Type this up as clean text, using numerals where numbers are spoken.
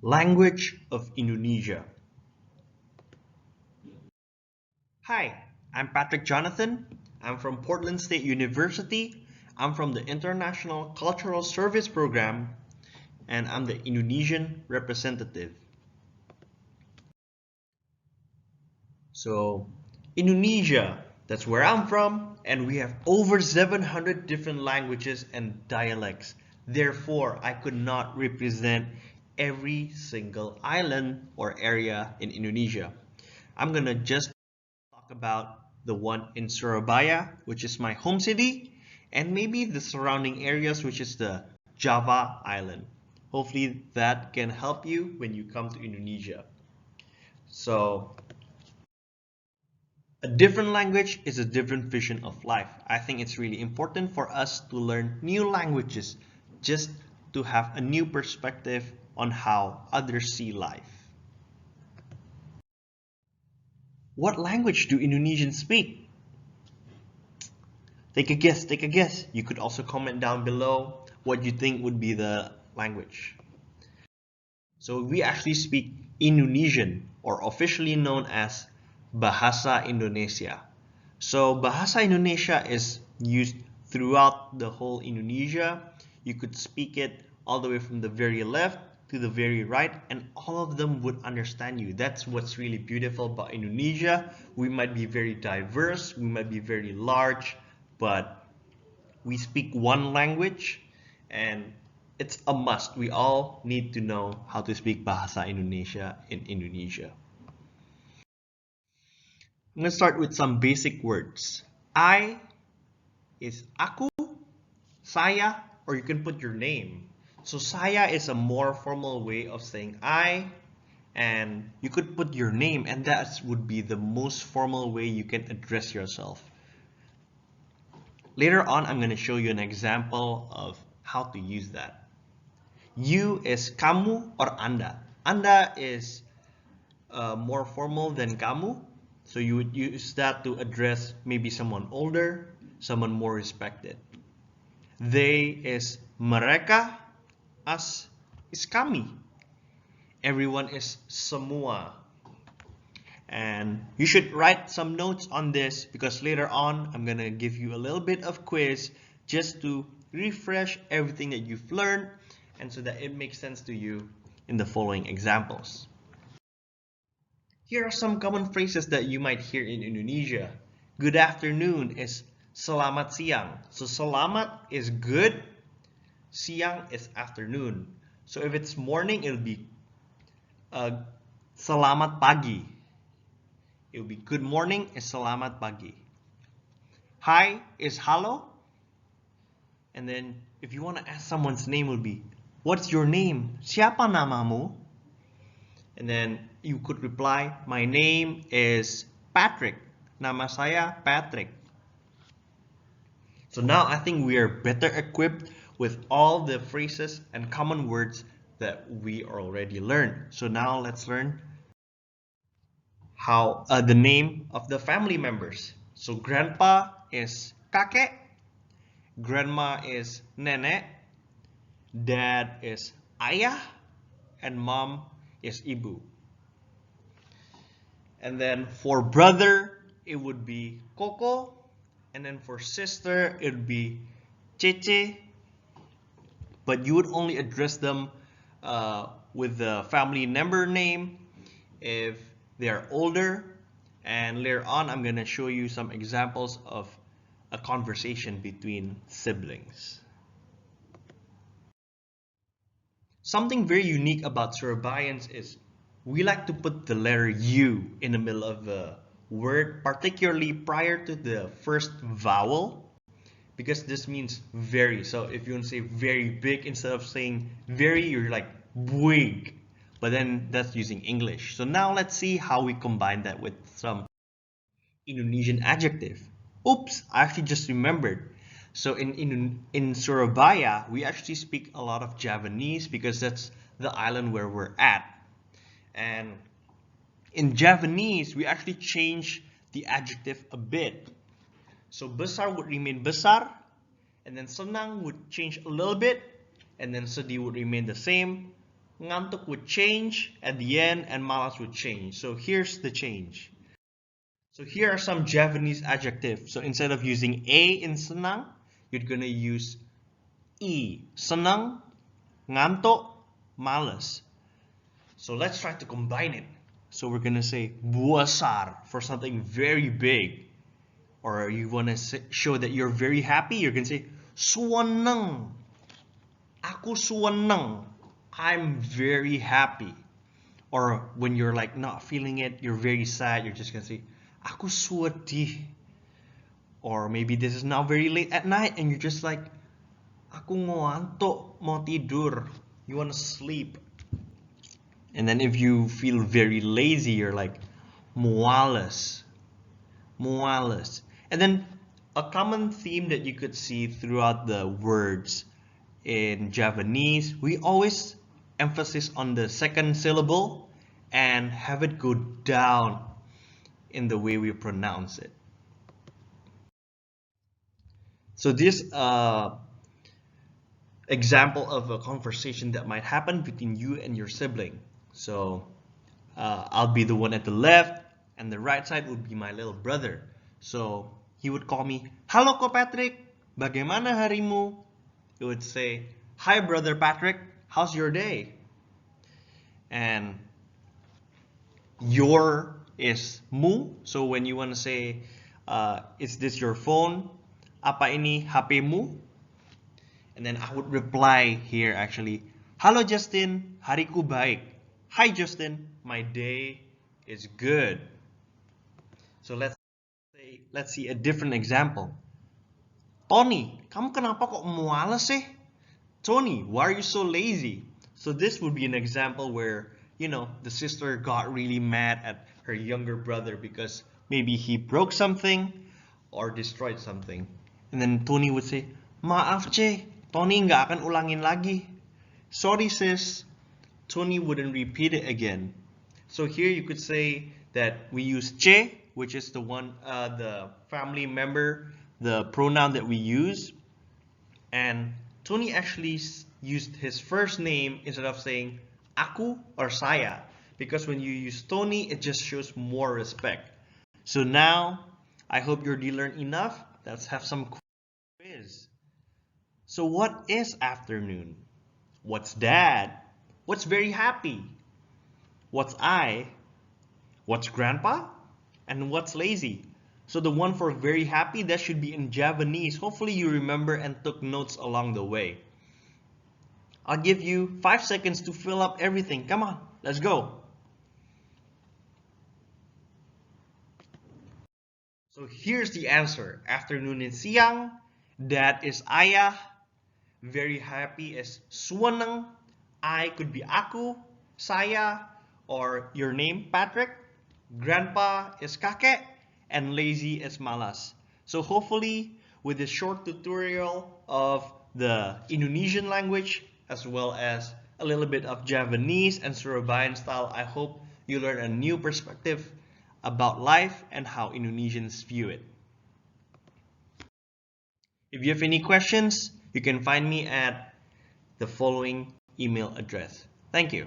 Language of Indonesia. Hi, I'm Patrick Jonathan. I'm from Portland State University. I'm from the International Cultural Service Program, and I'm the Indonesian representative. So, Indonesia, that's where I'm from, and we have over 700 different languages and dialects. Therefore, I could not represent every single island or area in Indonesia. I'm gonna just talk about the one in Surabaya, which is my home city, and maybe the surrounding areas, which is the Java Island. Hopefully that can help you when you come to Indonesia. So, a different language is a different vision of life. I think it's really important for us to learn new languages just to have a new perspective on how others see life. What language do Indonesians speak? Take a guess, take a guess. You could also comment down below what you think would be the language. So we actually speak Indonesian, or officially known as Bahasa Indonesia. So Bahasa Indonesia is used throughout the whole Indonesia. You could speak it all the way from the very left to the very right, and all of them would understand you. That's what's really beautiful about Indonesia. We might be very diverse, we might be very large, but we speak one language, and it's a must. We all need to know how to speak Bahasa Indonesia in Indonesia. I'm going to start with some basic words. I is aku, saya, or you can put your name. So saya is a more formal way of saying I, and you could put your name, and that would be the most formal way you can address yourself. Later on, I'm going to show you an example of how to use that. You is kamu or anda. Anda is more formal than kamu. So you would use that to address maybe someone older, someone more respected. They is mereka, us is kami. Everyone is semua. And you should write some notes on this because later on I'm gonna give you a little bit of quiz just to refresh everything that you've learned and so that it makes sense to you in the following examples. Here are some common phrases that you might hear in Indonesia. Good afternoon is selamat siang. So selamat is good, siang is afternoon. So if it's morning, it'll be selamat pagi. It will be good morning is selamat pagi. Hi is halo. And then if you want to ask someone's name, it will be, what's your name? Siapa namamu? And then you could reply, my name is Patrick. Nama saya Patrick. So now I think we are better equipped with all the phrases and common words that we already learned. So now let's learn how the name of the family members. So grandpa is kakek, grandma is nenek, dad is ayah, and mom is ibu. And then for brother, it would be koko, and then for sister, it would be cece, but you would only address them with the family member name if they are older. And later on, I'm going to show you some examples of a conversation between siblings. Something very unique about Surabayans is we like to put the letter U in the middle of the word, particularly prior to the first vowel, because this means very. So if you want to say very big, instead of saying very, you're like big. But then that's using English. So now let's see how we combine that with some Indonesian adjective. Oops, I actually just remembered. So in Surabaya, we actually speak a lot of Javanese because that's the island where we're at. And in Javanese, we actually change the adjective a bit. So besar would remain besar, and then senang would change a little bit, and then sedih would remain the same. ngantuk would change at the end and malas would change. So here's the change. So here are some Javanese adjectives. So instead of using A in senang, you're going to use E. Senang, ngantuk, malas. So let's try to combine it. So we're going to say besar for something very big. Or you want to show that you're very happy, you're going to say suwaneng. Aku suwaneng. I'm very happy. Or when you're like not feeling it, you're very sad, you're just going to say aku suwedih. Or maybe this is now very late at night and you're just like aku ngantuk, mau tidur. You want to sleep. And then if you feel very lazy, you're like mualas. Mualas. And then a common theme that you could see throughout the words in Javanese, we always emphasize on the second syllable and have it go down in the way we pronounce it. So this example of a conversation that might happen between you and your sibling. So I'll be the one at the left and the right side would be my little brother. So he would call me, "Halo Ko Patrick, bagaimana harimu?" He would say, "Hi brother Patrick, how's your day?" And your is mu. So when you want to say, is this your phone? Apa ini HP-mu? And then I would reply here actually, "Halo Justin, hariku baik." "Hi Justin, my day is good." So let's see a different example. "Tony, kamu kenapa kok mualas sih?" "Tony, why are you so lazy?" So this would be an example where, you know, the sister got really mad at her younger brother because maybe he broke something or destroyed something. And then Tony would say, "Maaf Che, Tony nggak akan ulangin lagi." "Sorry sis." Tony wouldn't repeat it again. So here you could say that we use Che, which is the one, the family member, the pronoun that we use. And Tony actually used his first name instead of saying aku or saya, because when you use Tony, it just shows more respect. So now, I hope you already learned enough. Let's have some quiz. So what is afternoon? What's dad? What's very happy? What's I? What's grandpa? And what's lazy? So the one for very happy, that should be in Javanese. Hopefully you remember and took notes along the way. I'll give you 5 seconds to fill up everything. Come on, let's go. So here's the answer. Afternoon is siang. Dad is ayah. Very happy is suwaneng. I could be aku, saya, or your name, Patrick. Grandpa is kakek. And lazy is malas. So hopefully with this short tutorial of the Indonesian language as well as a little bit of Javanese and Surabayan style, I hope you learn a new perspective about life and how Indonesians view it. If you have any questions, you can find me at the following email address. Thank you.